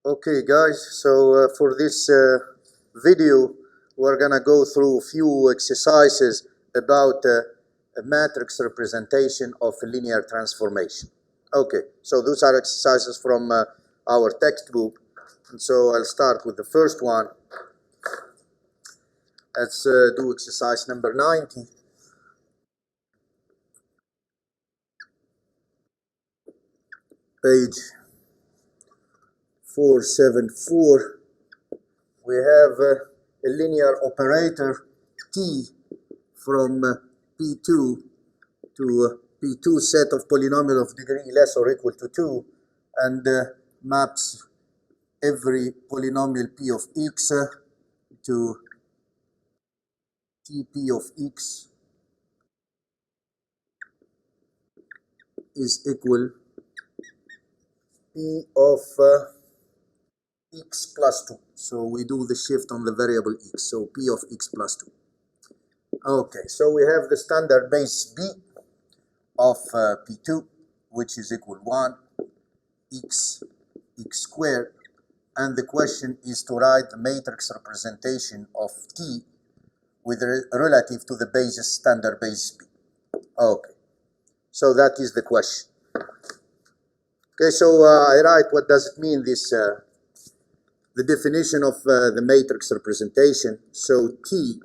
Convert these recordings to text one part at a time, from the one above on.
Okay guys, so for this video we're gonna go through a few exercises about a matrix representation of a linear transformation. Okay, so those are exercises from our textbook, and so I'll start with the first one. Let's do exercise number 90. Page 474. We have a linear operator T from P2 to P2 set of polynomial of degree less or equal to 2, and maps every polynomial P of x to Tp of x is equal P of x plus 2. So we do the shift on the variable x, so P of x plus 2. Okay, so we have the standard base B of P2, which is equal 1, x squared, and the question is to write the matrix representation of T with relative to the basis standard base B. Okay, so that is the question. Okay, so I write what does it mean, this the definition of the matrix representation. So T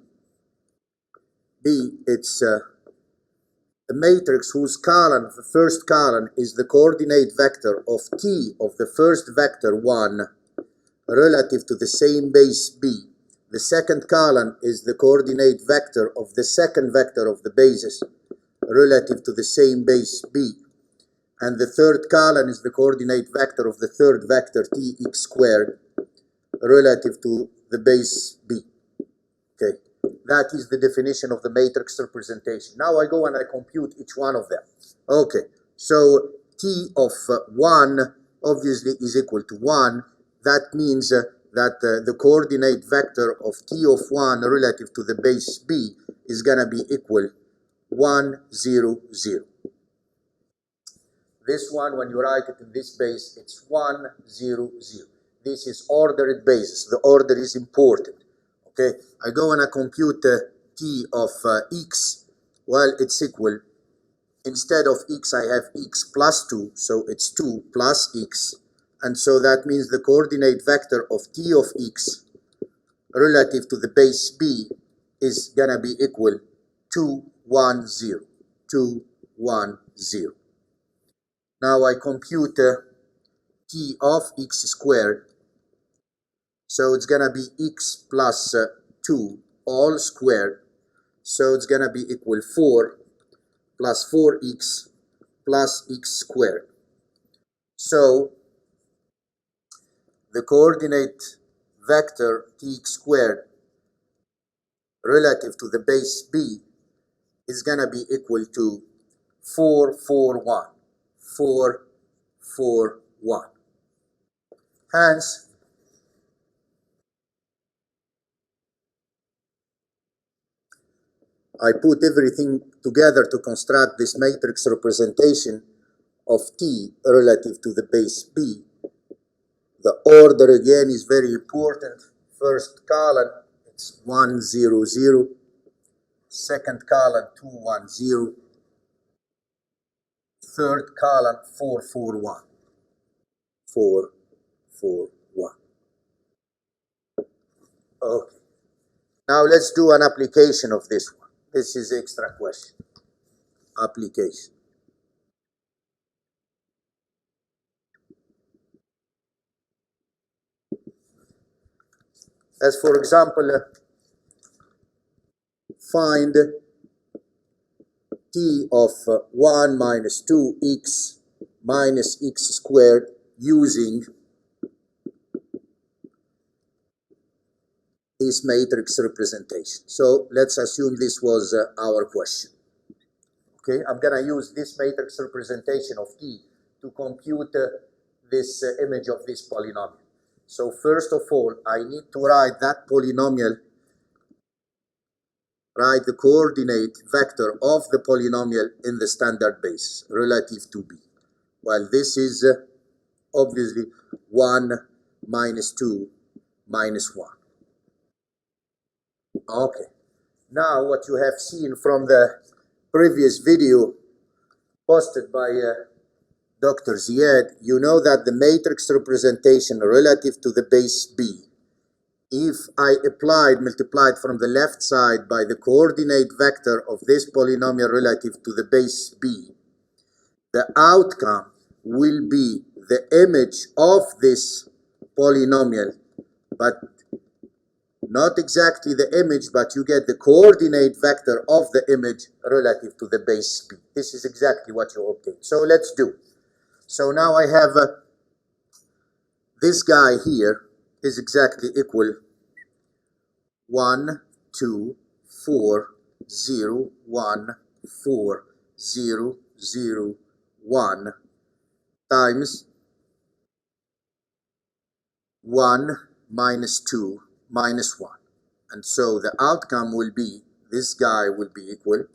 B, it's a matrix whose column, the first column, is the coordinate vector of T of the first vector 1 relative to the same base B. The second column is the coordinate vector of the second vector of the basis relative to the same base B. And the third column is the coordinate vector of the third vector Tx squared relative to the base B. Okay, that is the definition of the matrix representation. Now I go and I compute each one of them. Okay, so T of 1 obviously is equal to 1. That means that the coordinate vector of T of 1 relative to the base B is going to be equal 1, 0, 0. This one, when you write it in this base, it's 1, 0, 0. This is ordered basis. The order is important. Okay, I go and I compute T of x. Well, it's equal, instead of x I have x plus 2, so it's 2 plus x. And so that means the coordinate vector of T of x relative to the base B is going to be equal 2, 1, 0. 2, 1, 0. Now I compute T of x squared. So it's going to be x plus 2 all squared. So it's going to be equal 4 plus 4x plus x squared. So the coordinate vector Tx squared relative to the base B is going to be equal to 4, 4, 1. 4, 4, 1. Hence, I put everything together to construct this matrix representation of T relative to the base B. The order again is very important. First column, it's 1, 0, 0. Second column, 2, 1, 0. Third column, 4, 4, 1. 4, 4, 1. Okay. Now let's do an application of this one. This is extra question. Application. As for example, find T of 1 minus 2x minus x squared using this matrix representation. So let's assume this was our question. Okay, I'm going to use this matrix representation of T to compute this image of this polynomial. So first of all, I need to write that polynomial, write the coordinate vector of the polynomial in the standard base relative to B. Well, this is obviously 1, minus 2, minus 1. Okay. Now what you have seen from the previous video posted by Dr. Ziad, you know that the matrix representation relative to the base B, if I multiplied from the left side by the coordinate vector of this polynomial relative to the base B, the outcome will be the image of this polynomial, but not exactly the image, but you get the coordinate vector of the image relative to the base B. This is exactly what you obtain. So let's do. So now I have this guy here is exactly equal 1, 2, 4, 0, 1, 4, 0, 0, 1 times 1 minus 2 minus 1. And so the outcome will be, this guy will be equal.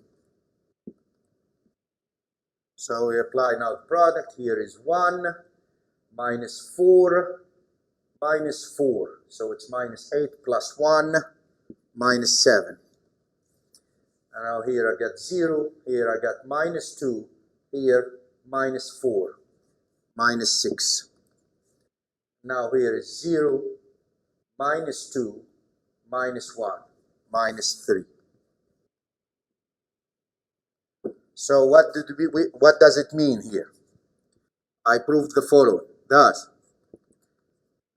So we apply now the product. Here is 1 minus 4 minus 4. So it's minus 8 plus 1 minus 7. And now here I got 0. Here I got minus 2. Here minus 4 minus 6. Now here is 0 minus 2 minus 1 minus 3. So what does it mean here? I proved the following. Thus,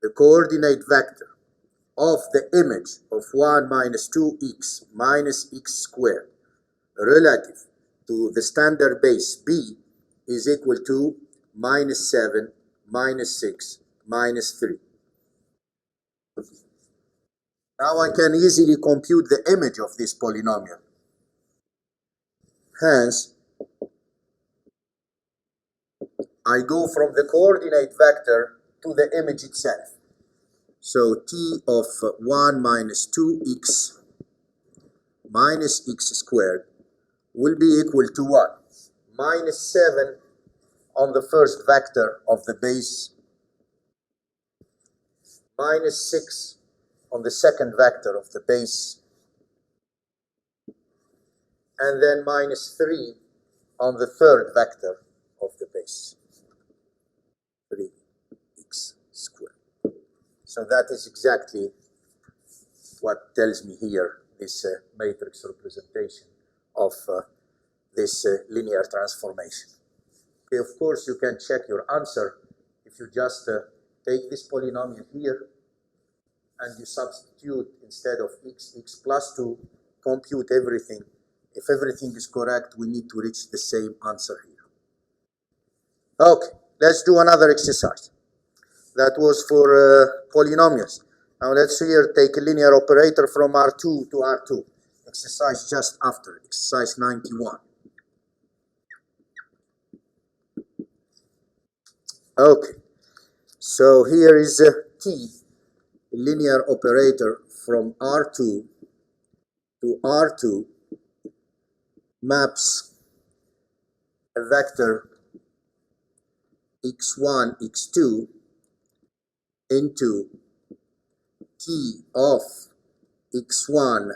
the coordinate vector of the image of 1 minus 2x minus x squared relative to the standard base B is equal to minus 7 minus 6 minus 3. Now I can easily compute the image of this polynomial. Hence, I go from the coordinate vector to the image itself. So t of 1 minus 2x minus x squared will be equal to what? Minus 7 on the first vector of the base, minus 6 on the second vector of the base, and then minus 3 on the third vector of the base, 3x squared. So that is exactly what tells me here this matrix representation of this linear transformation. Okay, of course, you can check your answer if you just take this polynomial here and you substitute instead of x plus 2, compute everything. If everything is correct, we need to reach the same answer here. Okay, let's do another exercise. That was for polynomials. Now let's here take a linear operator from R2 to R2. Exercise just after, exercise 91. Okay, so here is T, a linear operator from R2 to R2, maps a vector x1, x2 into T of x1,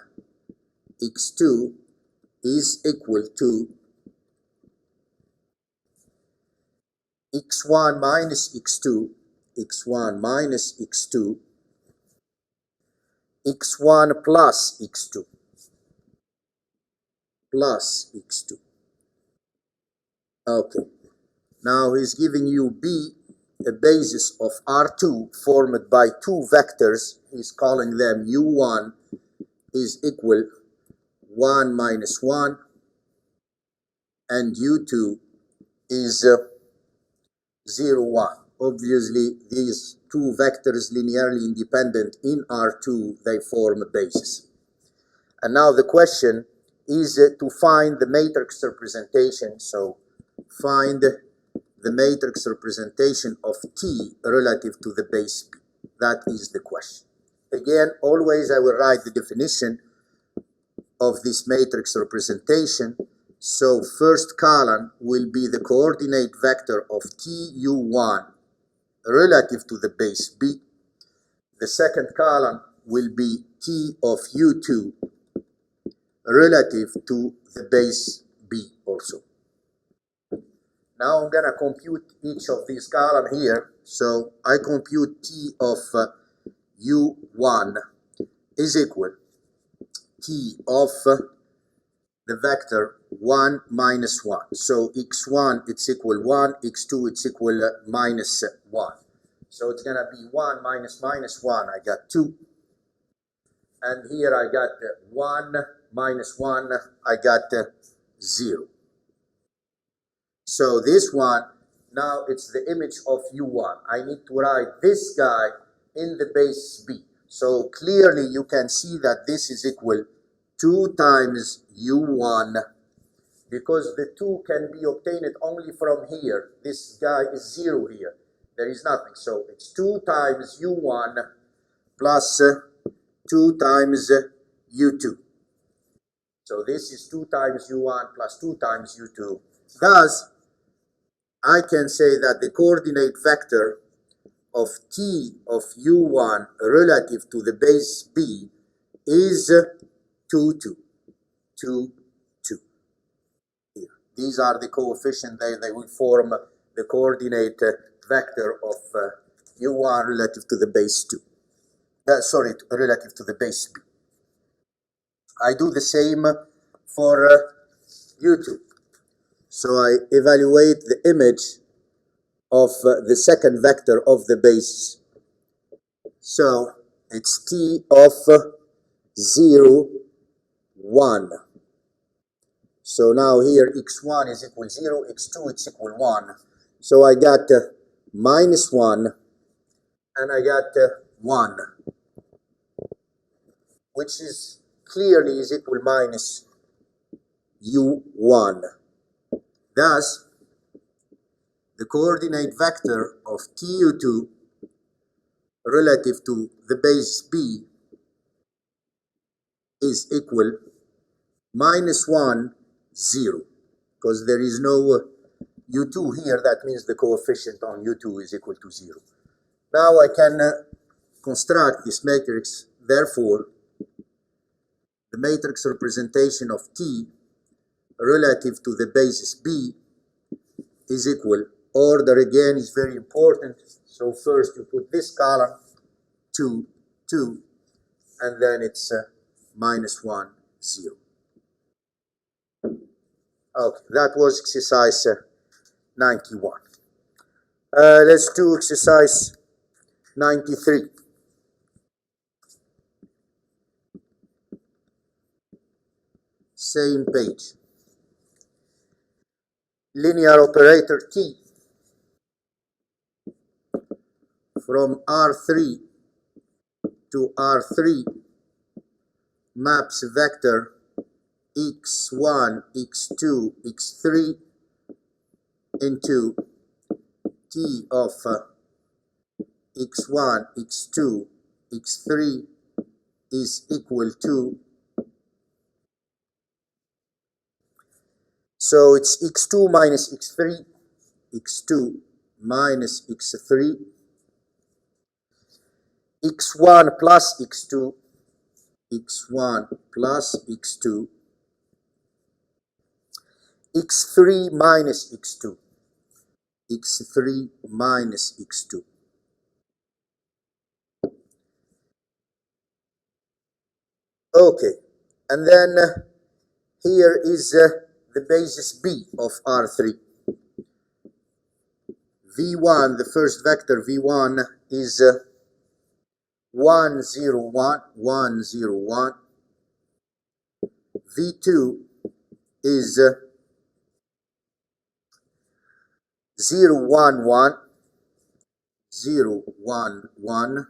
x2 is equal to x1 minus x2, x1 minus x2, x1 plus x2, plus x2. Okay, now he's giving you B, a basis of R2 formed by two vectors. He's calling them U1 is equal 1 minus 1, and U2 is 0, 1. Obviously, these two vectors linearly independent in R2, they form a basis. And now the question is to find the matrix representation. So find the matrix representation of T relative to the base B. That is the question. Again, always I will write the definition of this matrix representation. So first column will be the coordinate vector of TU1 relative to the base B. the second column will be T of U2 relative to the base B also. Now I'm gonna compute each of these columns here. So I compute T of U1 is equal T of the vector 1 minus 1. So x1 it's equal 1, x2 it's equal minus 1. So it's gonna be 1 minus minus 1, I got 2. And here I got 1 minus 1, I got 0. So this one, now it's the image of U1. I need to write this guy in the base B. So clearly you can see that this is equal 2 times U1, because the 2 can be obtained only from here. This guy is 0 here. There is nothing. So it's 2 times U1 plus 2 times U2. So this is 2 times U1 plus 2 times U2. Thus, I can say that the coordinate vector of T of U1 relative to the base B is 2, 2. 2, 2. Here. These are the coefficients. They will form the coordinate vector of U1 relative to the base 2. Relative to the base B. I do the same for U2. So I evaluate the image of the second vector of the base. So it's T of 0, 1. So now here x1 is equal 0, x2 is equal 1. So I got minus 1 and I got 1, which is clearly is equal minus U1. Thus, the coordinate vector of TU2 relative to the base B is equal minus 1, 0, because there is no U2 here. That means the coefficient on U2 is equal to 0. Now I can construct this matrix. Therefore, the matrix representation of T relative to the basis B is equal. Order again is very important. So first you put this column 2, 2, and then it's minus 1, 0. Okay, that was exercise 91. Let's do exercise 93. Same page. Linear operator T from R3 to R3 maps vector x1, x2, x3 into T of x1, x2, x3 is equal to, so it's x2 minus x3, x2 minus x3, x1 plus x2, x1 plus x2, x3 minus x2, x3 minus x2. Okay, and then here is the basis B of R3. V1, the first vector V1 is 1, 0, 1, 1, 0, 1. V2 is 0, 1, 1, 0, 1, 1.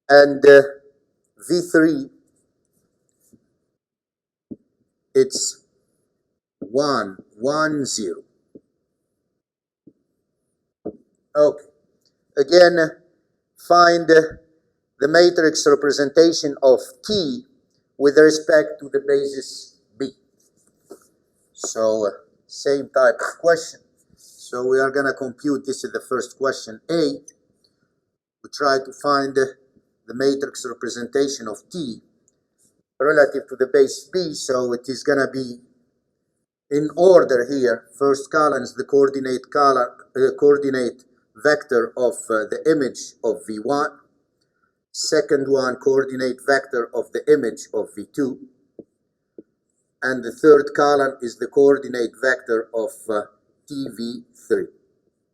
And V3, it's 1, 1, 0. Okay. Again, find the matrix representation of T with respect to the basis B. So, same type of question. So we are going to compute, this is the first question A. we try to find the matrix representation of T relative to the base B, so it is going to be in order here. First column is the coordinate vector of the image of V1. Second one, coordinate vector of the image of V2. And the third column is the coordinate vector of TV3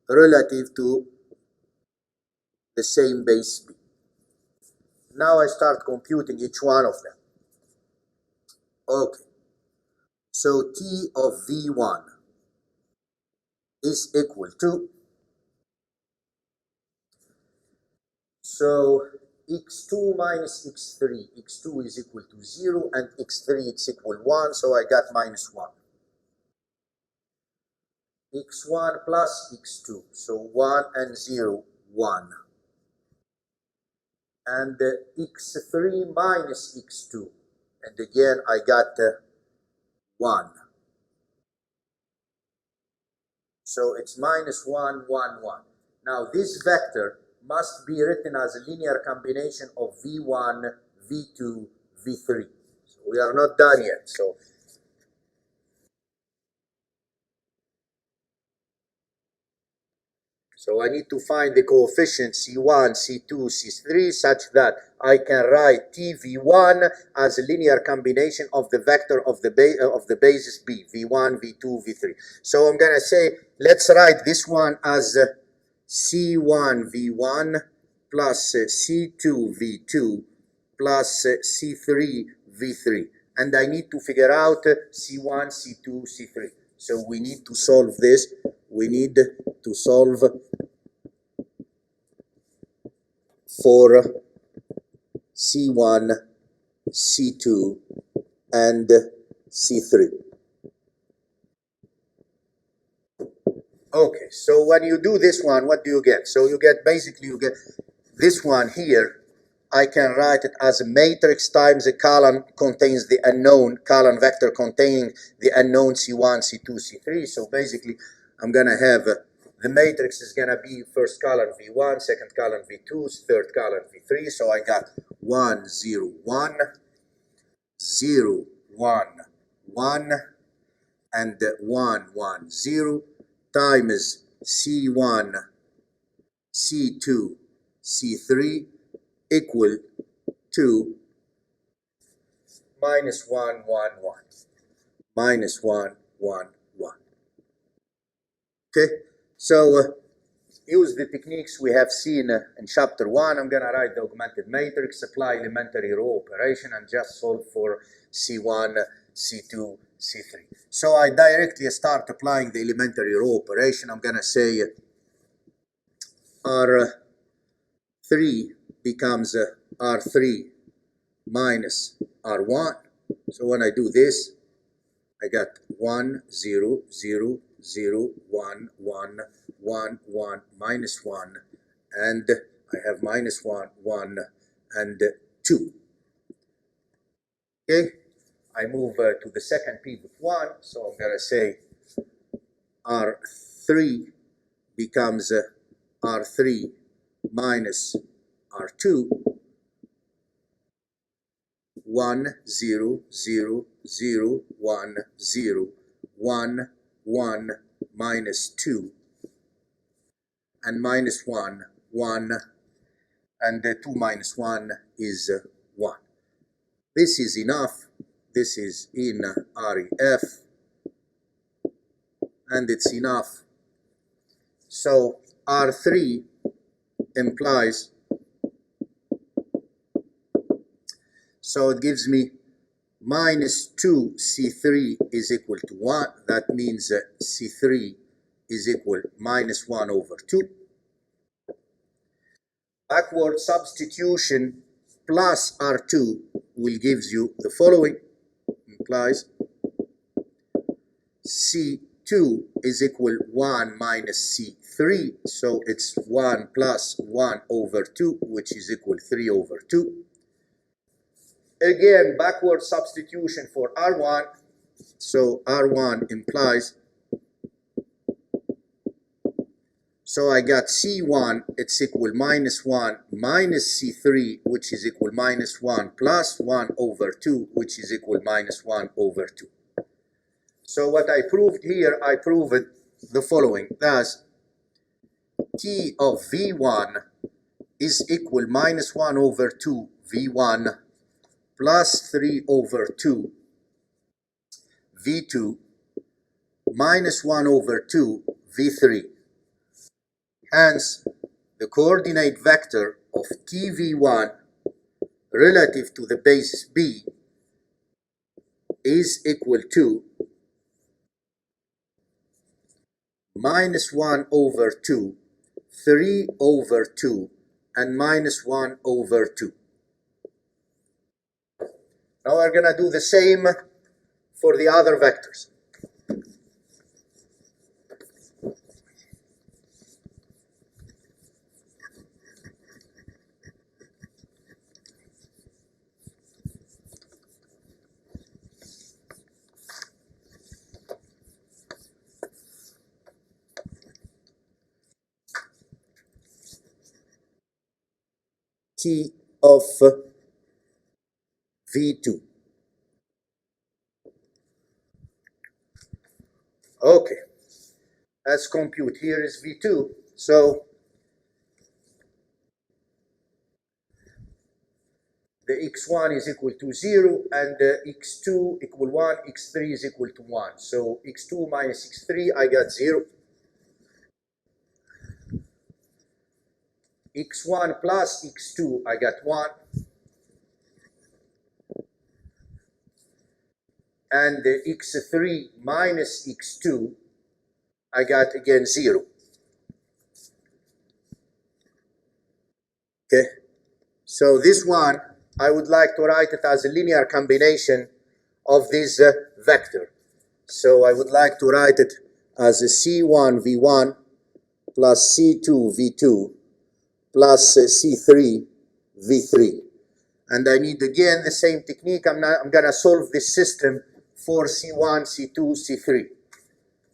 relative to the same base B. Now I start computing each one of them. Okay. So T of V1 is equal to, so x2 minus x3, x2 is equal to 0 and x3 is equal 1, so I got minus 1. x1 plus x2, so 1 and 0, 1. And x3 minus x2, and again I got 1. So it's minus 1, 1, 1. Now this vector must be written as a linear combination of V1, V2, V3. So we are not done yet. So I need to find the coefficient C1, C2, C3 such that I can write TV1 as a linear combination of the vector of the basis B, V1, V2, V3. So I'm going to say, let's write this one as C1, V1 plus C2, V2 plus C3, V3. And I need to figure out C1, C2, C3. So we need to solve this. We need to solve for C1, C2, and C3. Okay, so when you do this one, what do you get? So you get, basically you get this one here. I can write it as a matrix times a column contains the unknown, column vector containing the unknown C1, C2, C3. So basically I'm going to have the matrix is going to be first column V1, second column V2, third column V3. So I got 1, 0, 1, 0, 1, 1, and 1, 1, 0 times C1, C2, C3 equal to minus 1, 1, 1. Minus 1, 1, 1. Okay? So use the techniques we have seen in chapter 1. I'm going to write the augmented matrix, apply elementary row operation, and just solve for C1, C2, C3. So I directly start applying the elementary row operation. I'm going to say R3 becomes R3 minus R1. So when I do this, I got 1, 0, 0, 0, 1, 1, 1, 1, minus 1, and I have minus 1, 1, and 2. Okay, I move to the second pivot 1, so I'm going to say R3 becomes R3 minus R2, 1, 0, 0, 0, 1, 0, 1, 1, minus 2, and minus 1, 1, and 2 minus 1 is 1. This is enough. This is in REF, and it's enough. So R3 implies, so it gives me minus 2 C3 is equal to 1. That means C3 is equal minus 1 over 2. Backward substitution plus R2 will give you the following. Implies C2 is equal 1 minus C3. So it's 1 plus 1 over 2, which is equal 3 over 2. Again, backward substitution for R1. So R1 implies, So I got C1, it's equal minus 1 minus C3, which is equal minus 1 plus 1 over 2, which is equal minus 1 over 2. So what I proved here, I proved the following. Thus, T of V1 is equal minus 1 over 2 V1 plus 3 over 2 V2 minus 1 over 2 V3. Hence, the coordinate vector of TV1 relative to the basis B is equal to minus 1 over 2, 3 over 2, and minus 1 over 2. Now we're going to do the same for the other vectors. T of V2. Okay, let's compute. Here is V2. So the x1 is equal to 0 and x2 equal 1, x3 is equal to 1. So x2 minus x3, I got 0. x1 plus x2, I got 1. And x3 minus x2, I got again 0. Okay, so this one, I would like to write it as a linear combination of this vector. So I would like to write it as a C1 V1 plus C2 V2 plus C3 V3. And I need again the same technique. I'm going to solve this system for C1, C2, C3.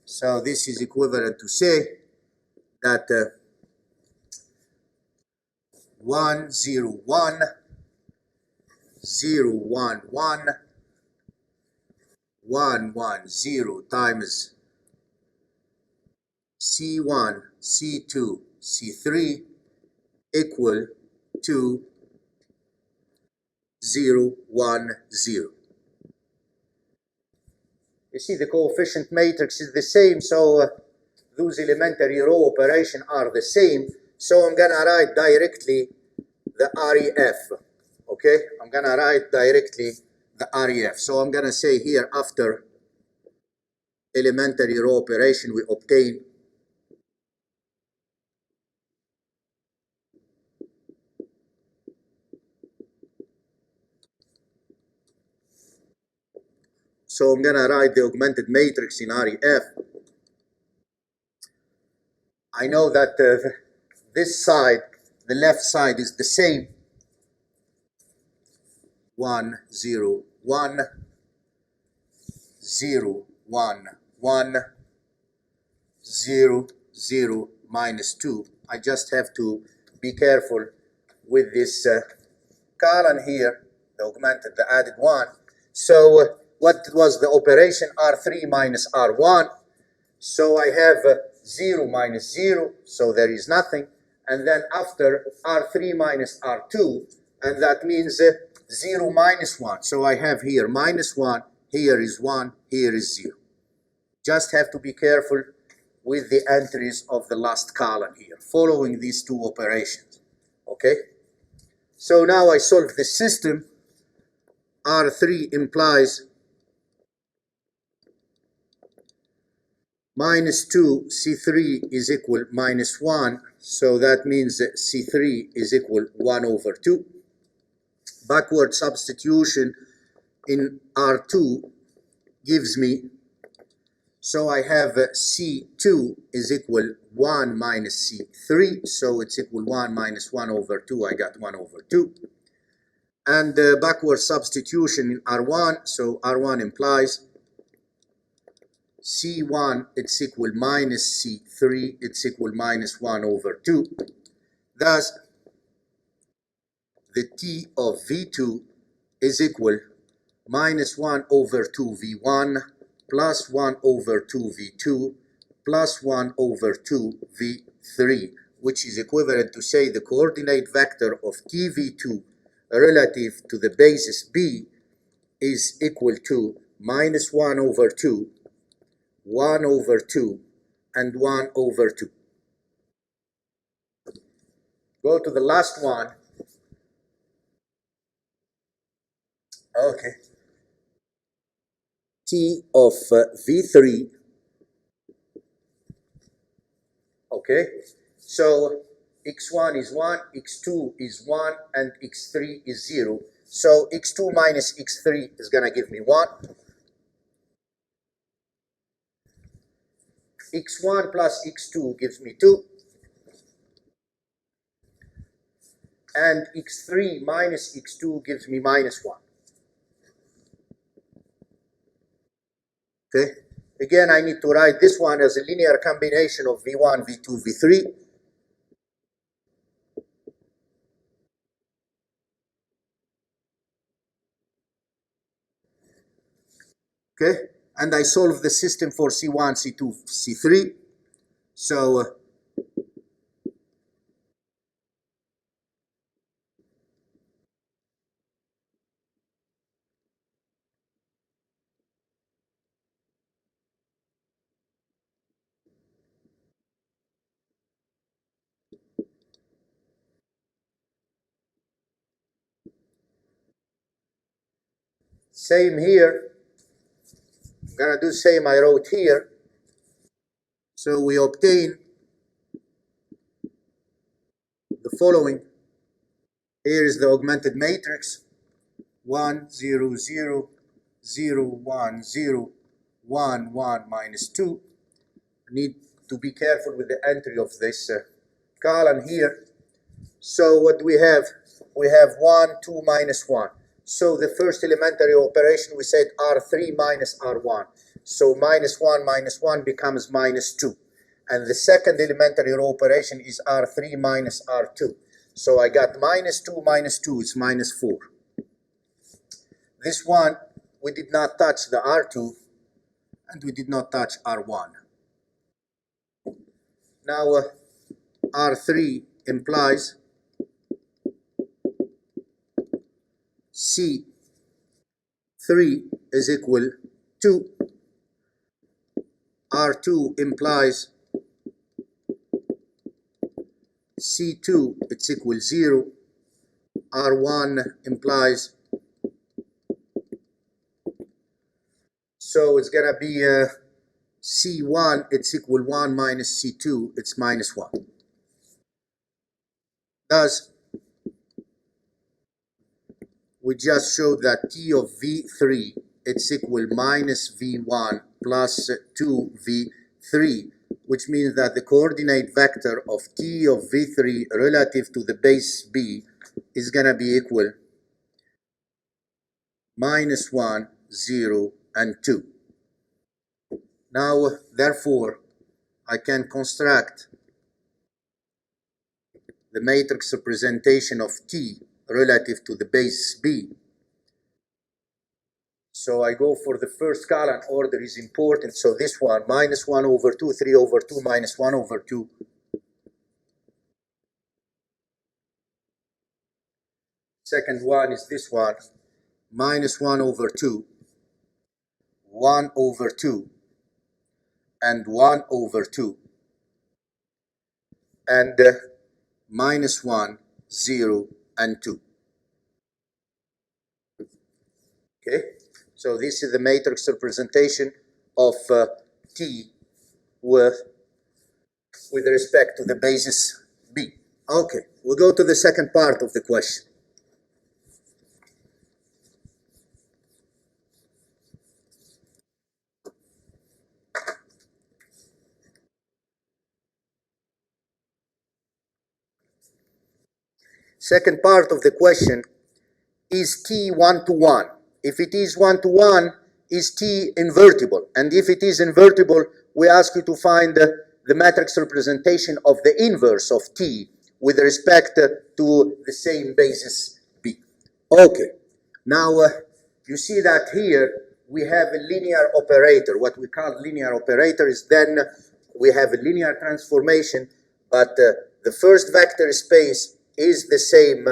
So this is equivalent to say that 1, 0, 1, 0, 1, 1, 1, 1, 0 times C1, C2, C3 equal to 0, 1, 0. You see the coefficient matrix is the same, so those elementary row operations are the same. So I'm going to write directly the REF. Okay, I'm going to write directly the REF. So I'm going to say here after elementary row operation we obtain So I'm going to write the augmented matrix in REF. I know that this side, the left side, is the same. 1, 0, 1, 0, 1, 1, 0, 0, minus 2. I just have to be careful with this column here, the augmented, the added 1. So what was the operation? R3 minus R1. So I have 0 minus 0, so there is nothing. And then after R3 minus R2, and that means 0 minus 1. So I have here minus 1, here is 1, here is 0. Just have to be careful with the entries of the last column here, following these two operations. Okay? So now I solve the system. R3 implies minus 2, C3 is equal minus 1, so that means that C3 is equal 1 over 2. Backward substitution in R2 gives me, so I have C2 is equal 1 minus C3, so it's equal 1 minus 1 over 2, I got 1 over 2. And backward substitution in R1, so R1 implies C1 it's equal minus C3, it's equal minus 1 over 2. Thus, the T of V2 is equal minus 1 over 2 V1 plus 1 over 2 V2 plus 1 over 2 V3, which is equivalent to say the coordinate vector of TV2 relative to the basis B is equal to minus 1 over 2, 1 over 2, and 1 over 2. Go to the last one. Okay. T of V3. Okay. So x1 is 1, x2 is 1, and x3 is 0. So x2 minus x3 is going to give me 1. x1 plus x2 gives me 2. And x3 minus x2 gives me minus 1. Okay. Again, I need to write this one as a linear combination of V1, V2, V3. Okay. And I solve the system for C1, C2, C3. So same here. I'm going to do same I wrote here. So we obtain the following. Here is the augmented matrix. 1, 0, 0, 0, 1, 0, 1, 1, minus 2. I need to be careful with the entry of this column here. So what do we have? We have 1, 2, minus 1. So the first elementary operation we said R3 minus R1. So minus 1 becomes minus 2. And the second elementary operation is R3 minus R2. So I got minus 2 is minus 4. This one, we did not touch the R2 and we did not touch R1. Now R3 implies C3 is equal to R2 implies C2 it's equal 0. R1 implies, so it's gonna be C1 it's equal 1 minus C2 it's minus 1. Thus we just showed that T of V3 it's equal minus V1 plus 2V3, which means that the coordinate vector of T of V3 relative to the base B is going to be equal minus 1, 0, and 2. Now, therefore, I can construct the matrix representation of T relative to the base B. So I go for the first column, order is important. So this one, minus 1 over 2, 3 over 2, minus 1 over 2. Second one is this one, minus 1 over 2, 1 over 2, and 1 over 2. And minus 1, 0, and 2. Okay? So this is the matrix representation of T with respect to the basis B. Okay, we'll go to the second part of the question. Second part of the question, is T 1 to 1? If it is 1 to 1, is T invertible? And if it is invertible, we ask you to find the matrix representation of the inverse of T with respect to the same basis B. Okay, now you see that here we have a linear operator. What we call linear operator is then we have a linear transformation, but the first vector space is the same.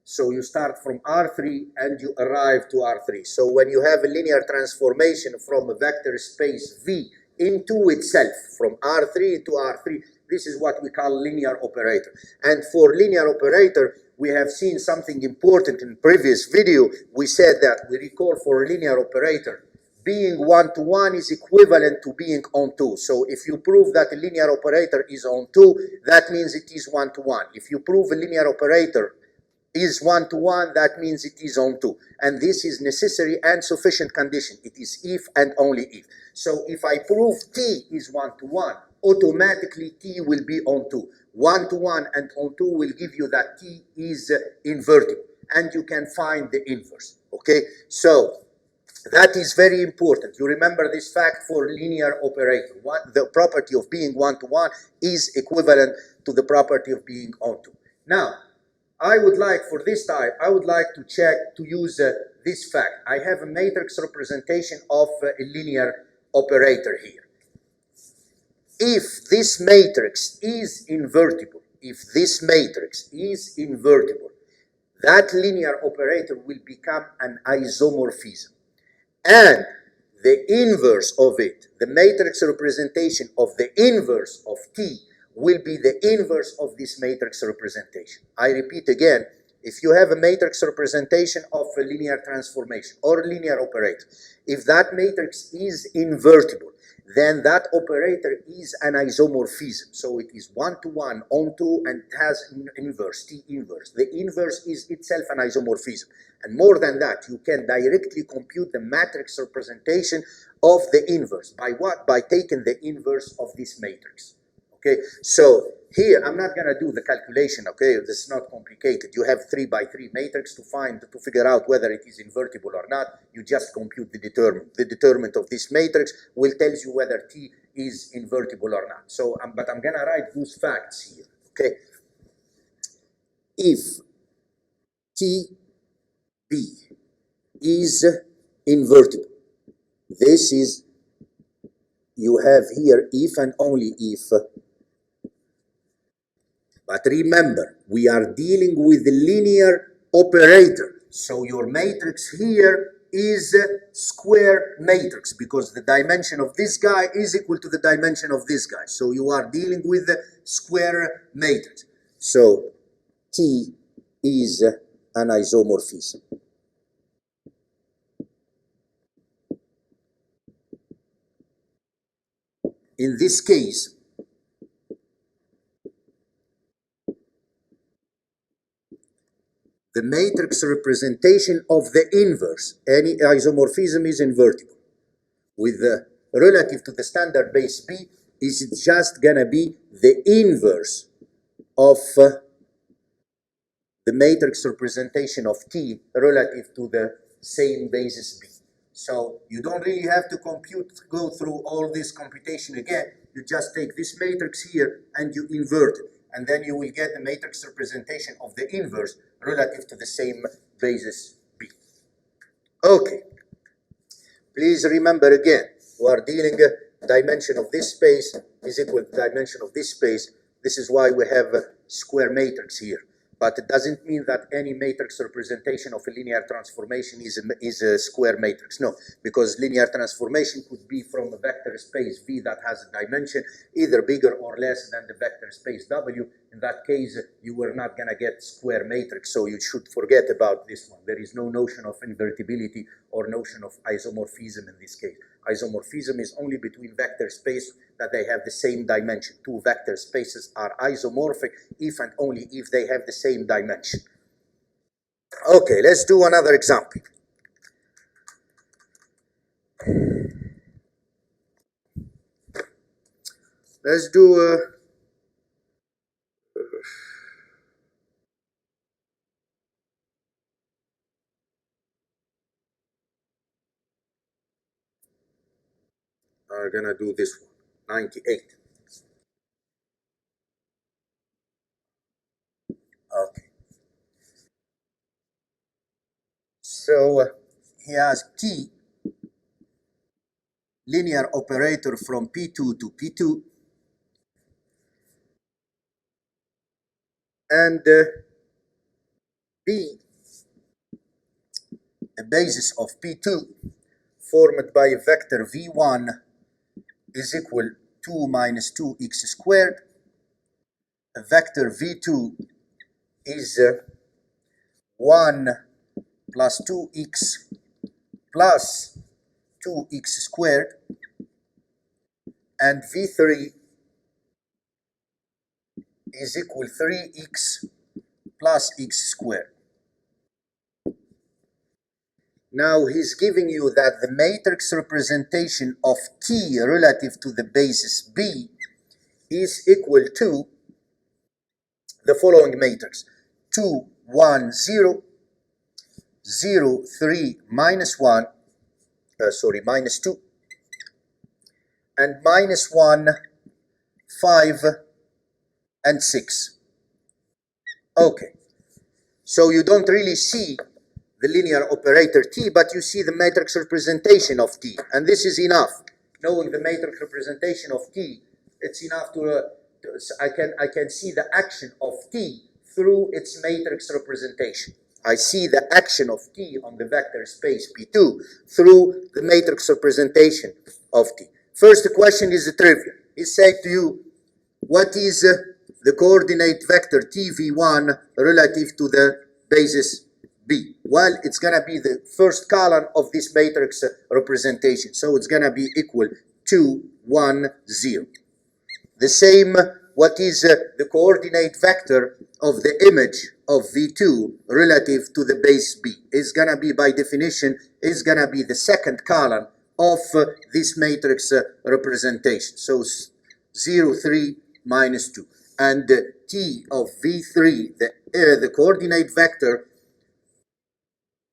So you start from R3 and you arrive to R3. So when you have a linear transformation from a vector space V into itself, from R3 to R3, this is what we call linear operator. And for linear operator, we have seen something important in previous video. We said that we recall for a linear operator, being one-to-one is equivalent to being on-two. So if you prove that a linear operator is on-two, that means it is one-to-one. If you prove a linear operator is one-to-one, that means it is on-two. And this is necessary and sufficient condition. It is if and only if. So if I prove T is one-to-one, automatically T will be on-two. One-to-one and on-two will give you that T is invertible. And you can find the inverse. Okay? So that is very important. You remember this fact for linear operator. The property of being one-to-one is equivalent to the property of being on-two. Now, I would like, for this type, I would like to check, to use this fact. I have a matrix representation of a linear operator here. If this matrix is invertible, that linear operator will become an isomorphism. And the inverse of it, the matrix representation of the inverse of T, will be the inverse of this matrix representation. I repeat again, if you have a matrix representation of a linear transformation or a linear operator, if that matrix is invertible, then that operator is an isomorphism. So it is one-to-one, on-two, and has an inverse, T inverse. The inverse is itself an isomorphism. And more than that, you can directly compute the matrix representation of the inverse. By what? By taking the inverse of this matrix. Okay, so here I'm not going to do the calculation. Okay, this is not complicated. You have 3 by 3 matrix to figure out whether it is invertible or not. You just compute the determinant. The determinant of this matrix will tell you whether T is invertible or not. So, but I'm going to write those facts here. Okay, if TB is invertible, this is, you have here if and only if. But remember, we are dealing with the linear operator. So your matrix here is a square matrix because the dimension of this guy is equal to the dimension of this guy. So you are dealing with the square matrix. So T is an isomorphism. In this case, the matrix representation of the inverse, any isomorphism is invertible. With the relative to the standard base B, is just gonna be the inverse of the matrix representation of T relative to the same basis B. So you don't really have to go through all this computation again. You just take this matrix here and you invert it. And then you will get the matrix representation of the inverse relative to the same basis B. Okay. Please remember again, we are dealing dimension of this space is equal to dimension of this space. This is why we have a square matrix here. But it doesn't mean that any matrix representation of a linear transformation is a square matrix. No, because linear transformation could be from a vector space V that has a dimension either bigger or less than the vector space W. In that case, you were not going to get square matrix, so you should forget about this one. There is no notion of invertibility or notion of isomorphism in this case. Isomorphism is only between vector space that they have the same dimension. Two vector spaces are isomorphic if and only if they have the same dimension. Okay, let's do another example. Let's do are gonna do this one, 98. Okay. So he has T, linear operator from P2 to P2, and B, a basis of P2 formed by a vector V1 is equal 2 minus 2x squared. A vector V2 is 1 plus 2x plus 2x squared, and V3 is equal 3x plus x squared. Now he's giving you that the matrix representation of T relative to the basis B is equal to the following matrix: 2, 1, 0, 0, 3, minus 1, minus 2, and minus 1, 5, and 6. Okay, so you don't really see the linear operator T, but you see the matrix representation of T, and this is enough. Knowing the matrix representation of T, it's enough I can see the action of T through its matrix representation. I see the action of T on the vector space P2 through the matrix representation of T. First question is trivial. He said to you, what is the coordinate vector TV1 relative to the basis B? Well, it's going to be the first column of this matrix representation. So it's going to be equal 2, 1, 0. The same, what is the coordinate vector of the image of V2 relative to the base B? Is going to be, by definition, is going to be the second column of this matrix representation. So 0, 3, minus 2. And T of V3, the coordinate vector,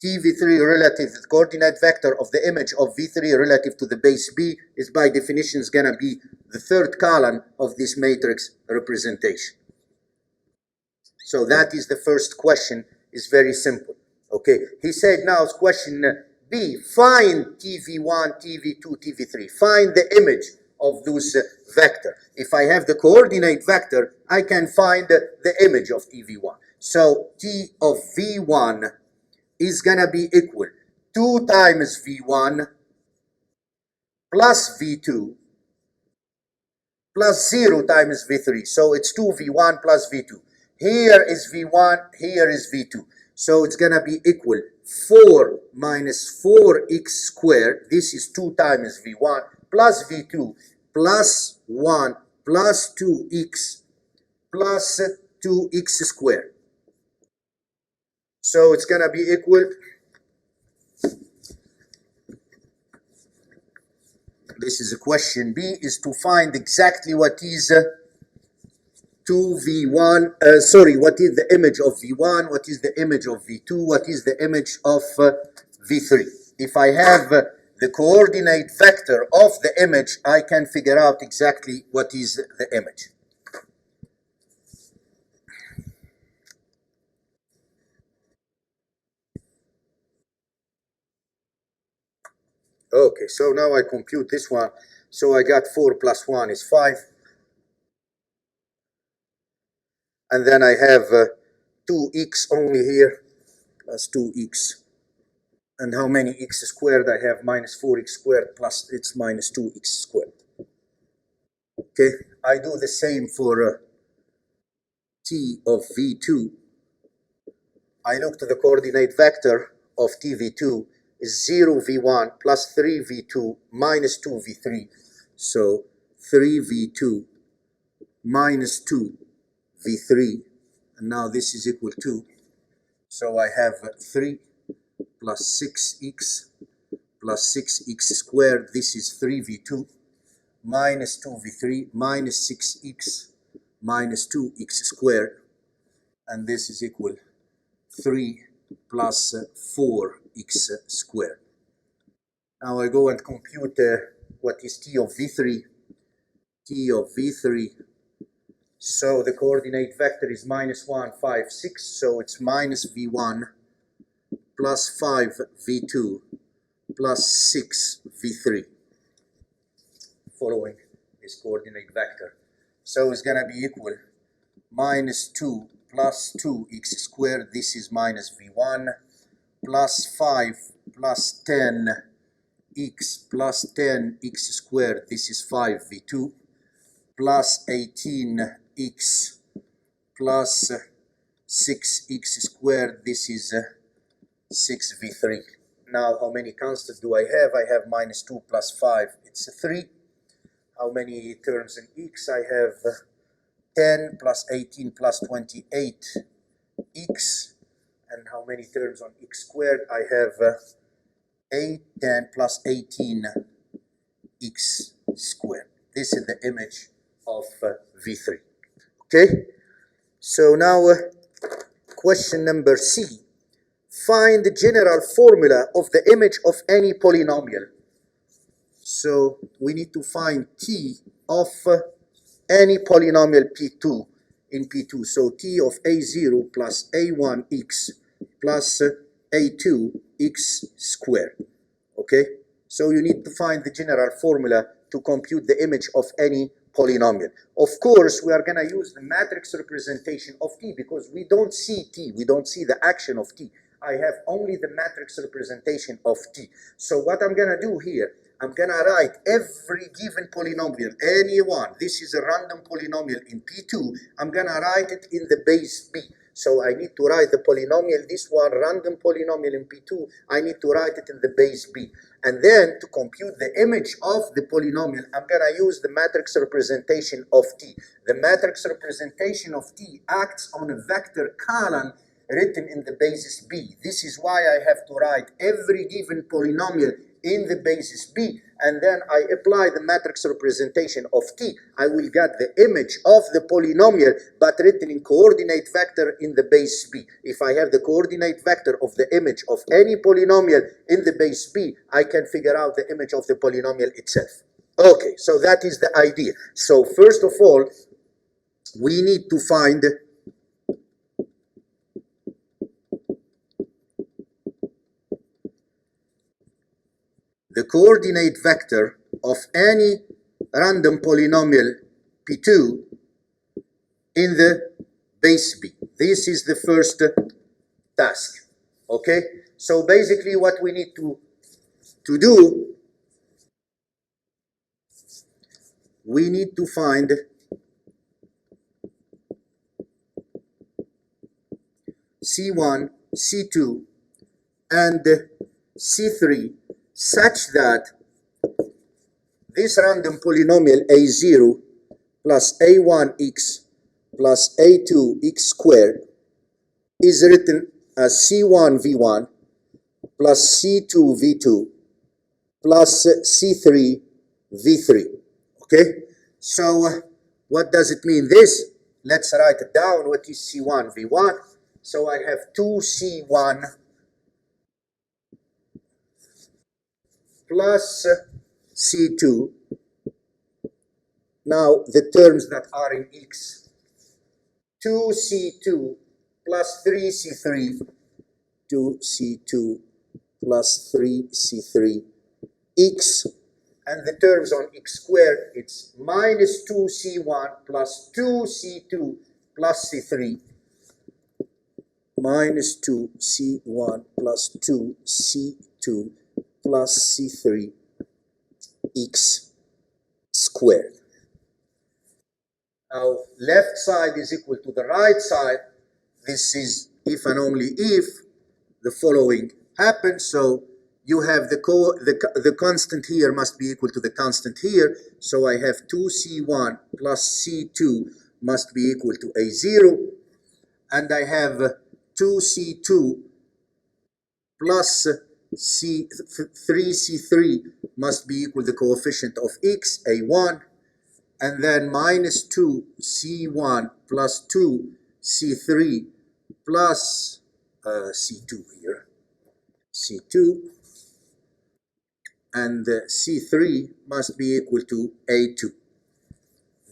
TV3 relative, the coordinate vector of the image of V3 relative to the base B is by definition is going to be the third column of this matrix representation. So that is the first question, is very simple. Okay, he said now question B, find TV1, TV2, TV3. Find the image of those vector. If I have the coordinate vector, I can find the image of TV1. So T of V1 is going to be equal 2 times V1 plus V2 plus 0 times V3. So it's 2V1 plus V2. Here is V1, here is V2. So it's going to be equal 4 minus 4x squared. This is 2 times V1 plus V2 plus 1 plus 2x plus 2x squared. So it's going to be equal, this is a question B, is to find exactly what is 2V1, what is the image of V1, what is the image of V2, what is the image of V3. If I have the coordinate vector of the image, I can figure out exactly what is the image. Okay, so now I compute this one. So I got 4 plus 1 is 5. And then I have 2x only here, plus 2x. And how many x squared? I have minus 4x squared plus it's minus 2x squared. Okay, I do the same for T of V2. I look to the coordinate vector of TV2 is 0V1 plus 3V2 minus 2V3. So 3V2 minus 2V3. And now this is equal to, so I have 3 plus 6x plus 6x squared. This is 3V2 minus 2V3 minus 6x minus 2x squared. And this is equal 3 plus 4x squared. Now I go and compute what is T of V3? T of V3. So the coordinate vector is minus 1, 5, 6. So it's minus V1 plus 5 V2 plus 6 V3 following this coordinate vector. So it's going to be equal minus 2 plus 2x squared, this is minus V1, plus 5 plus 10x plus 10x squared, this is 5V2, plus 18x plus 6x squared, this is 6V3. Now, how many constants do I have? I have minus 2 plus 5, it's 3. How many terms in x? I have 10 plus 18 plus 28 x. And how many terms on x squared? I have 8, 10 plus 18 x squared. This is the image of V3. Okay? So now, question number C. Find the general formula of the image of any polynomial. So we need to find T of any polynomial P2 in P2. So T of A0 plus A1x plus A2x squared. Okay? So you need to find the general formula to compute the image of any polynomial. Of course, we are going to use the matrix representation of T because we don't see T. We don't see the action of T. I have only the matrix representation of T. So what I'm going to do here, I'm going to write every given polynomial, any one. This is a random polynomial in P2. I'm going to write it in the base B. So I need to write the polynomial, this one, random polynomial in P2. I need to write it in the base B. And then to compute the image of the polynomial, I'm going to use the matrix representation of T. The matrix representation of T acts on a vector column written in the basis B. This is why I have to write every given polynomial in the basis B, and then I apply the matrix representation of T. I will get the image of the polynomial, but written in coordinate vector in the base B. If I have the coordinate vector of the image of any polynomial in the base B, I can figure out the image of the polynomial itself. Okay, so that is the idea. So first of all, we need to find the coordinate vector of any random polynomial P2 in the base B. This is the first task. Okay? So basically what we need to do, we need to find C1, C2, and C3 such that this random polynomial A0 plus A1x plus A2x squared is written as C1 V1 plus C2 V2 plus C3 V3. Okay? So what does it mean this? Let's write it down. What is C1 V1? So I have 2C1 plus C2. Now the terms that are in X, 2C2 plus 3C3, 2C2 plus 3C3 X, and the terms on X squared, it's minus 2C1 plus 2C2 plus C3, minus 2C1 plus 2C2 plus C3 X squared. Now, left side is equal to the right side. This is if and only if the following happens. So you have the constant here must be equal to the constant here. So I have 2C1 plus C2 must be equal to A0. And I have 2C2 plus 3C3 must be equal to the coefficient of X, A1. And then minus 2C1 plus 2C3 plus C2 here, C2. and C3 must be equal to A2.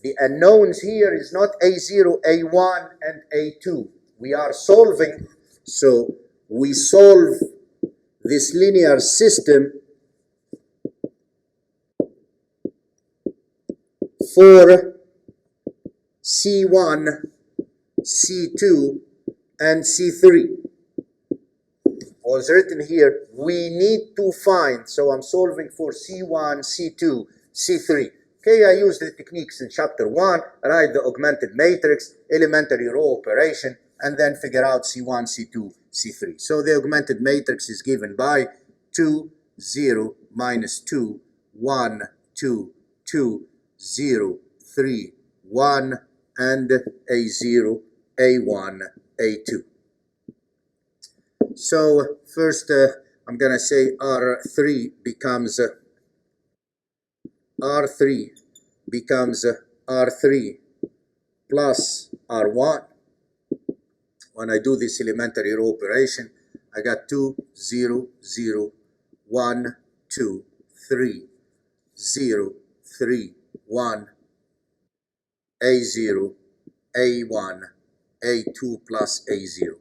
The unknowns here is not A0, A1, and A2. We are solving, so we solve this linear system for C1, C2, and C3. Was written here, we need to find, so I'm solving for C1, C2, C3. Okay, I used the techniques in chapter 1, write the augmented matrix, elementary row operation, and then figure out C1, C2, C3. So the augmented matrix is given by 2, 0, minus 2, 1, 2, 2, 0, 3, 1, and A0, A1, A2. So first I'm gonna say R3 becomes R3 plus R1. When I do this elementary row operation, I got 2, 0, 0, 1, 2, 3, 0, 3, 1, A0, A1, A2 plus A0.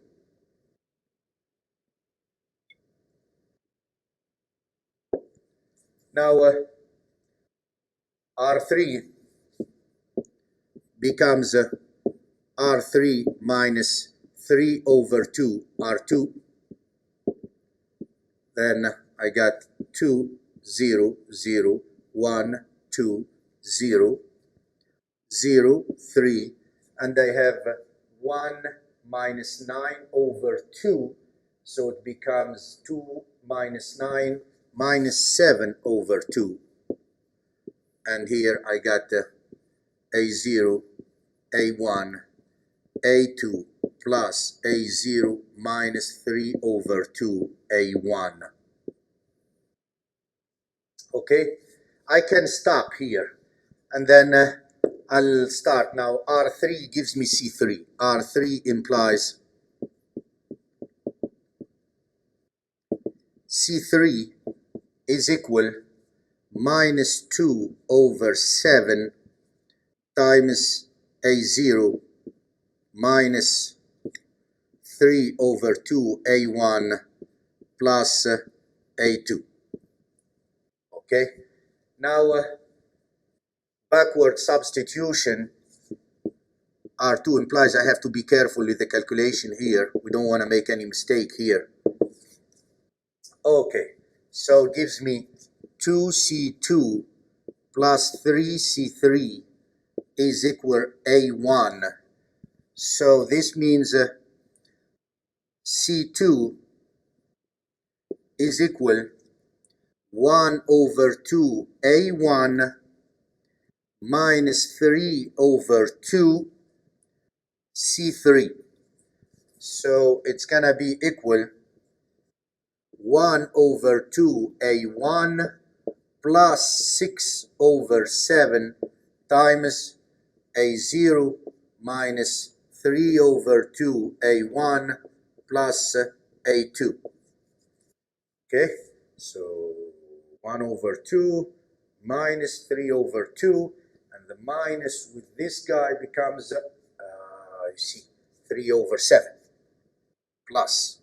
Now R3 becomes R3 minus 3 over 2 R2. Then I got 2, 0, 0, 1, 2, 0, 0, 3, and I have 1 minus 9 over 2, so it becomes 2 minus 9 minus 7 over 2. And here I got A0, A1, A2 plus A0 minus 3 over 2, A1. Okay, I can stop here, and then I'll start now. R3 gives me C3. R3 implies C3 is equal minus 2 over 7 times A0 minus 3 over 2 A1 plus A2. Okay, now backward substitution, R2 implies I have to be careful with the calculation here. We don't want to make any mistake here. Okay, so it gives me 2C2 plus 3C3 is equal A1. So this means C2 is equal 1 over 2 A1 minus 3 over 2 C3. So it's gonna be equal 1 over 2 A1 plus 6 over 7 times A0 minus 3 over 2 A1 plus A2. Okay, so 1 over 2 minus 3 over 2, and the minus with this guy becomes, you see, 3 over 7 plus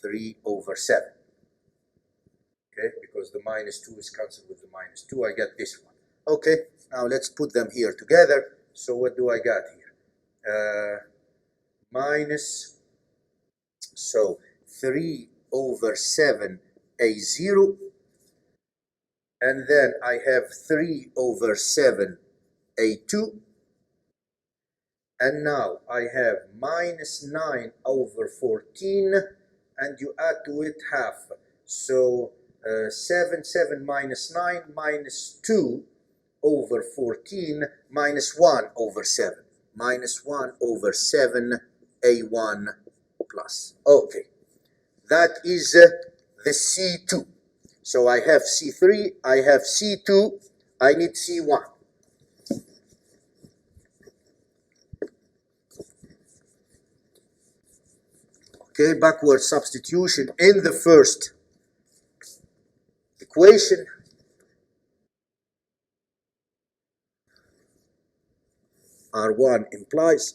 3 over 7. Okay, because the minus 2 is cancelled with the minus 2, I get this one. Okay, now let's put them here together. So what do I got here? Minus, so 3 over 7 A0, and then I have 3 over 7 A2, and now I have minus 9 over 14, and you add to it half. So 7 minus 9 minus 2 over 14 minus 1 over 7. Minus 1 over 7 A1 plus. Okay, that is the C2. So I have C3, I have C2, I need C1. Okay, backward substitution in the first equation R1 implies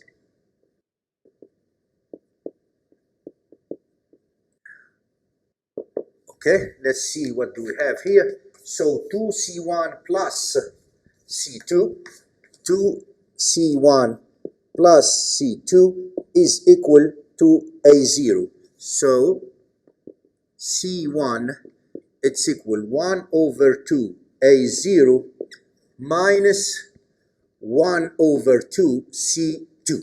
okay, let's see what do we have here. So 2C1 plus C2, 2C1 plus C2 is equal to A0. So C1, it's equal 1 over 2 A0 minus 1 over 2 C2.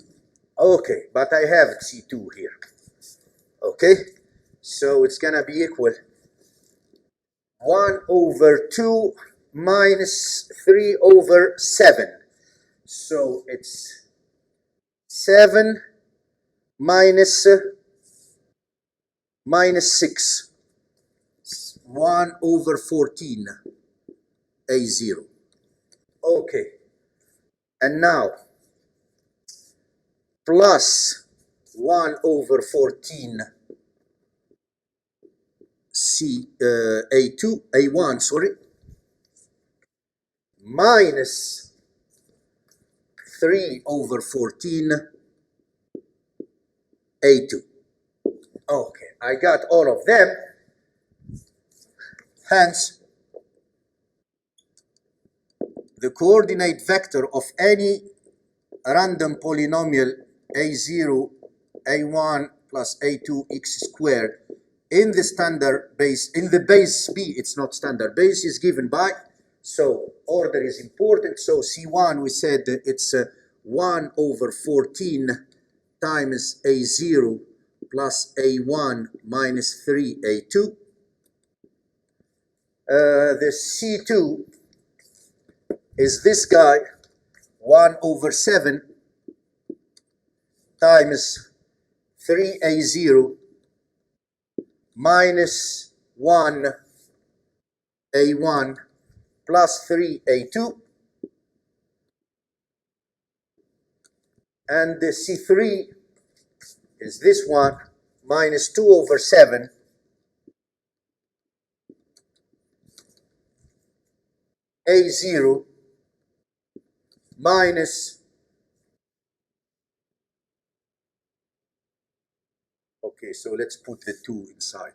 Okay, but I have C2 here. Okay, so it's gonna be equal 1 over 2 minus 3 over 7. So it's 7 minus 6. 1 over 14 A0. Okay, and now plus 1 over 14 A1, sorry, minus 3 over 14 A2. Okay, I got all of them. Hence, the coordinate vector of any random polynomial A0, A1 plus A2 x squared in the standard base, in the base B, it's not standard base, is given by, so order is important. So C1, we said it's 1 over 14 times A0 plus A1 minus 3A2. The C2 is this guy, 1 over 7 times 3A0 minus 1 A1 plus 3A2. And the C3 is this one, minus 2 over 7 A0 minus, okay, so let's put the 2 inside.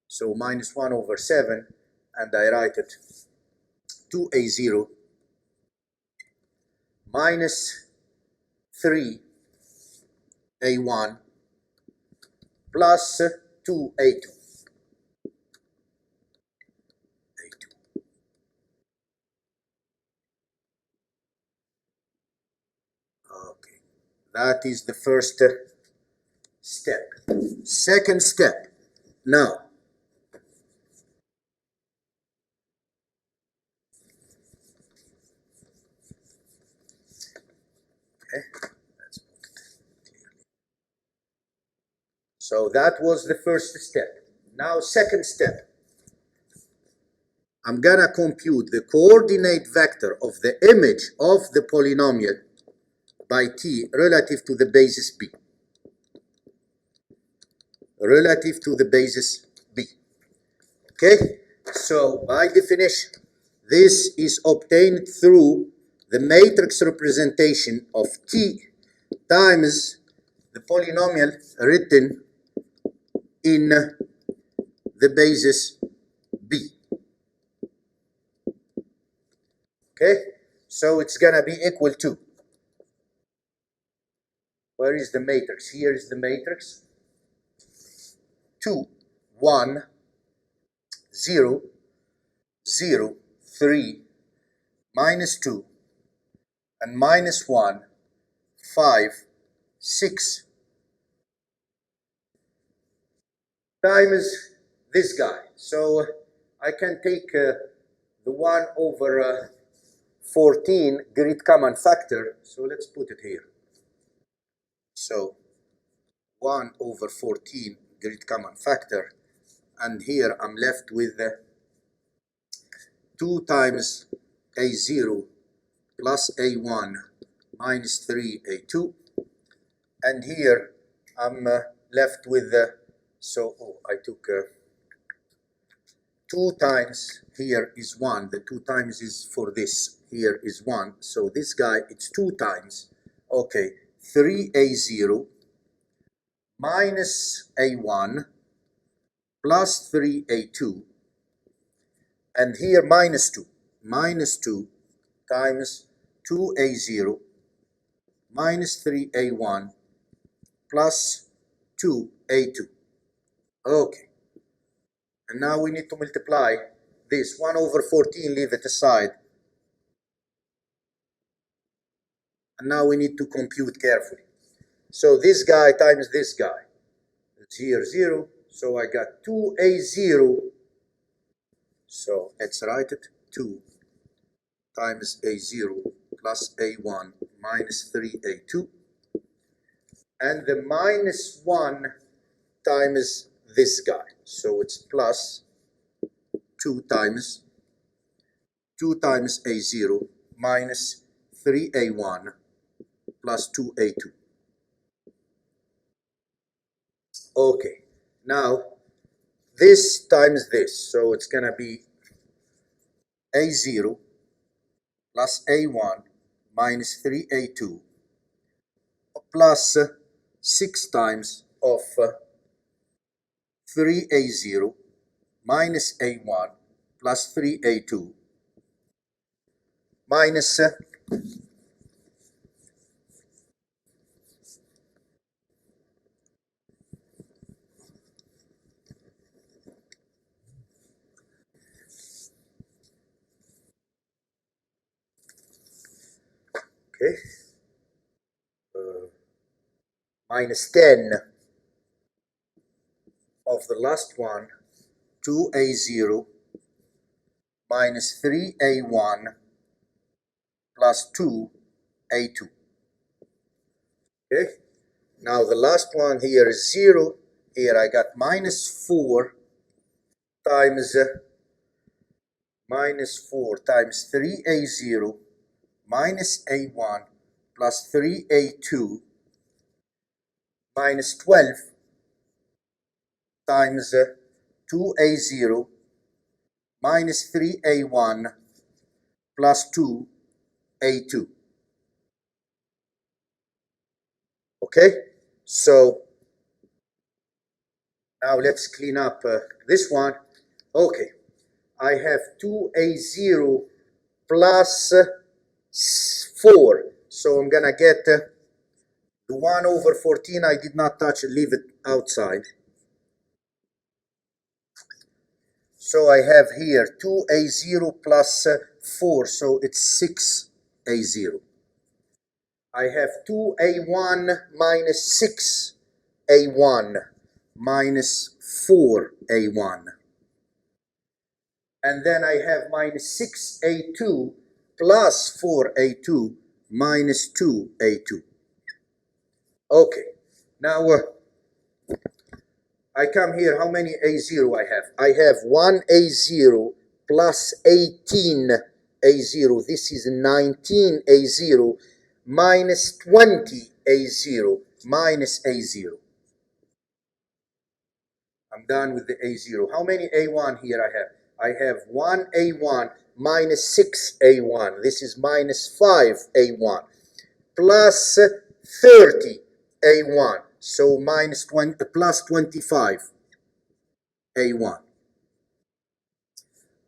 So minus 1 over 7, and I write it 2A0 minus 3A1 plus 2A2. Okay, that is the first step. Second step, now okay, let's put it clearly. So that was the first step. Now second step, I'm gonna compute the coordinate vector of the image of the polynomial by t relative to the basis B. Relative to the basis B. Okay? So by definition, this is obtained through the matrix representation of t times the polynomial written in the basis B. Okay? So it's gonna be equal to, where is the matrix? Here is the matrix. 2, 1, 0, 0, 3, minus 2, and minus 1, 5, 6, times this guy. So I can take the 1 over 14 grid common factor. So let's put it here. So 1 over 14 grid common factor. And here I'm left with 2 times A0 plus A1 minus 3A2. And here I'm left with, I took 2 times here is 1. The 2 times is for this. Here is 1. So this guy, it's 2 times. Okay, 3a0 minus a1 plus 3a2. And here minus 2. Minus 2 times 2a0 minus 3a1 plus 2a2. Okay. And now we need to multiply this 1 over 14, leave it aside. And now we need to compute carefully. So this guy times this guy. It's here 0. So I got 2a0. So let's write it. 2 times a0 plus a1 minus 3a2. And the minus 1 times this guy. So it's plus 2 times a0 minus 3a1 plus 2a2. Okay, now this times this, so it's going to be a0 plus a1 minus 3a2 plus 6 times of 3a0 minus a1 plus 3a2 minus okay, minus 10 of the last one, 2a0 minus 3a1 plus 2a2. Okay, now the last one here is 0. Here I got minus 4 times 3a0 minus a1 plus 3a2 minus 12 times 2a0 minus 3a1 plus 2a2. Okay, so now let's clean up this one. Okay, I have 2a0 plus 4. So I'm gonna get the 1 over 14 I did not touch it, leave it outside. So I have here 2a0 plus 4, so it's 6a0. I have 2a1 minus 6a1 minus 4a1. And then I have minus 6a2 plus 4a2 minus 2a2. Okay, now I come here, how many a0 I have? I have 1a0 plus 18a0. This is 19a0 minus 20a0 minus a0. I'm done with the a0. How many a1 here I have? I have 1a1 minus 6a1. This is minus 5a1 plus 30a1. So minus 20 plus 25 a1.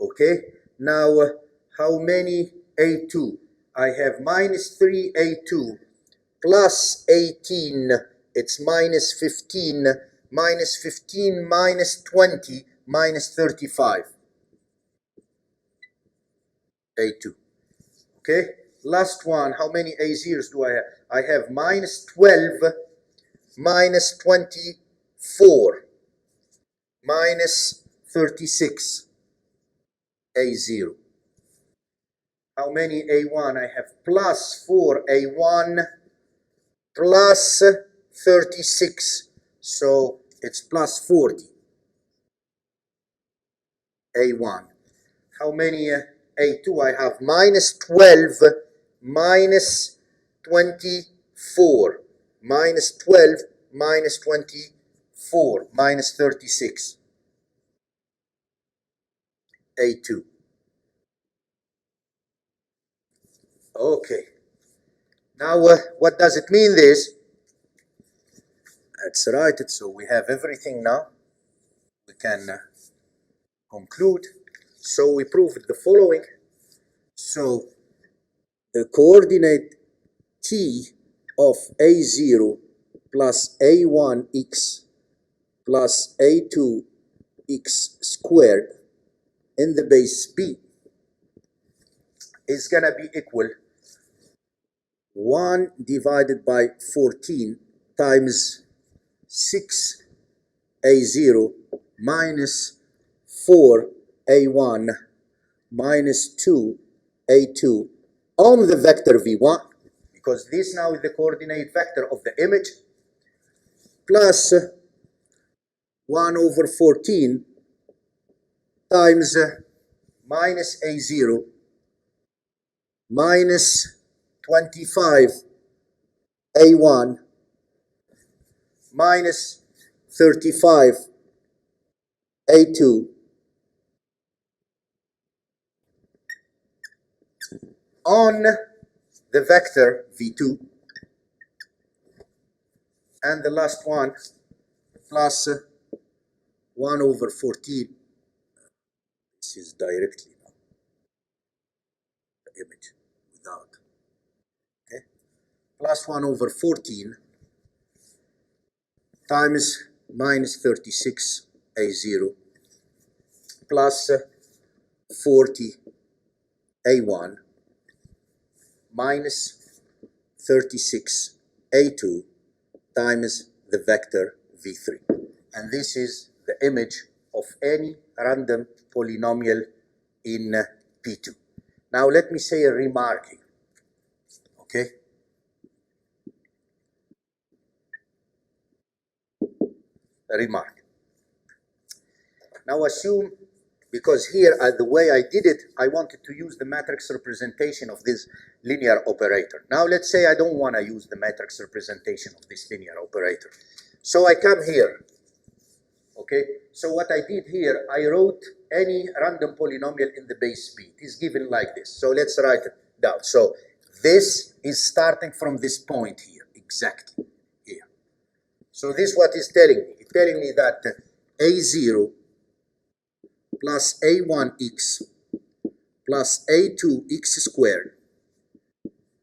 Okay, now how many a2? I have minus 3a2 plus 18, it's minus 15, minus 15 minus 20 minus 35 a2. Okay, last one, how many a0s do I have? I have minus 12 minus 24 minus 36 a0. How many a1? I have plus 4a1 plus 36, so it's plus 40 a1. How many a2? I have minus 12 minus 24 minus 12 minus 24 minus 36. A2. Okay. Now, what does it mean this? Let's write it so we have everything now. We can conclude. So we proved the following. So the coordinate t of a0 plus a1x plus a2x squared in the base b is going to be equal 1 divided by 14 times 6a0 minus 4a1 minus 2a2 on the vector v1, because this now is the coordinate vector of the image, plus 1 over 14 times minus a0 minus 25 a1 minus 35 a2 on the vector v2, and the last one plus 1 over 14. This is directly now the image without. Okay, plus 1 over 14 times minus 36 a0 plus 40 a1 minus 36 a2 times the vector v3. And this is the image of any random polynomial in P2. Now let me say a remark here. Okay? A remark. Now assume, because here the way I did it, I wanted to use the matrix representation of this linear operator. Now let's say I don't want to use the matrix representation of this linear operator. So I come here. Okay, so what I did here, I wrote any random polynomial in the base b. It is given like this. So let's write it down. So this is starting from this point here, exactly here. So this is what it's telling me. It's telling me that a0 plus a1x plus a2x squared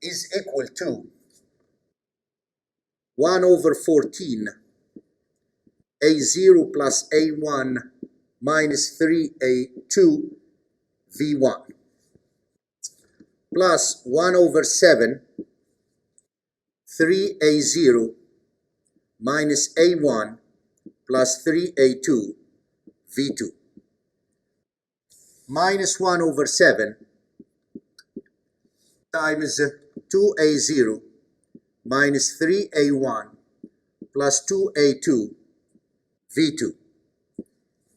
is equal to 1 over 14 a0 plus a1 minus 3a2 v1 plus 1 over 7 3a0 minus a1 plus 3a2 v2 minus 1 over 7 times 2a0 minus 3a1 plus 2a2 v2.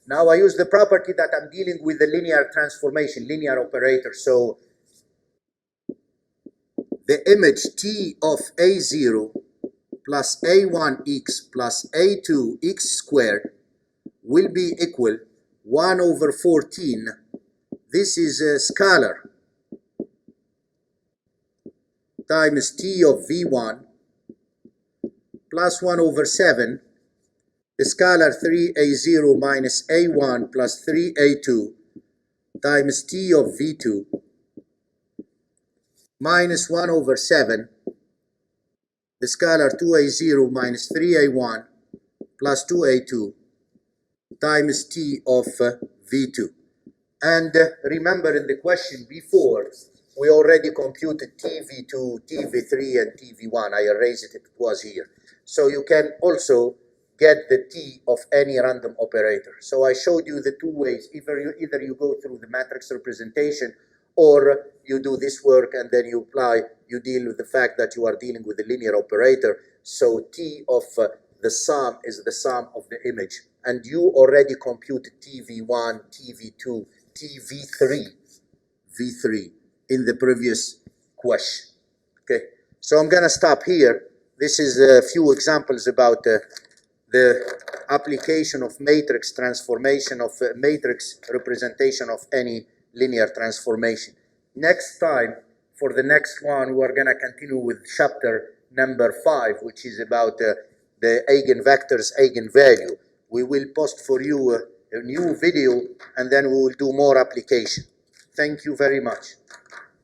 Now I use the property that I'm dealing with the linear transformation, linear operator. So the image t of a0 plus a1x plus a2x squared will be equal 1 over 14. This is a scalar times t of v1 plus 1 over 7, the scalar 3a0 minus a1 plus 3a2 times t of v2 minus 1 over 7, the scalar 2a0 minus 3a1 plus 2a2 times t of v2. And remember in the question before, we already computed tv2, tv3, and tv1. I erased it, it was here. So you can also get the t of any random operator. So I showed you the two ways. Either you go through the matrix representation, or you do this work and then you deal with the fact that you are dealing with a linear operator. So t of the sum is the sum of the image. And you already computed tv1, tv2, v3 in the previous question. Okay, so I'm going to stop here. This is a few examples about the application of matrix transformation of matrix representation of any linear transformation. Next time, for the next one, we are going to continue with chapter number 5, which is about the eigenvectors, eigenvalue. We will post for you a new video, and then we will do more application. Thank you very much.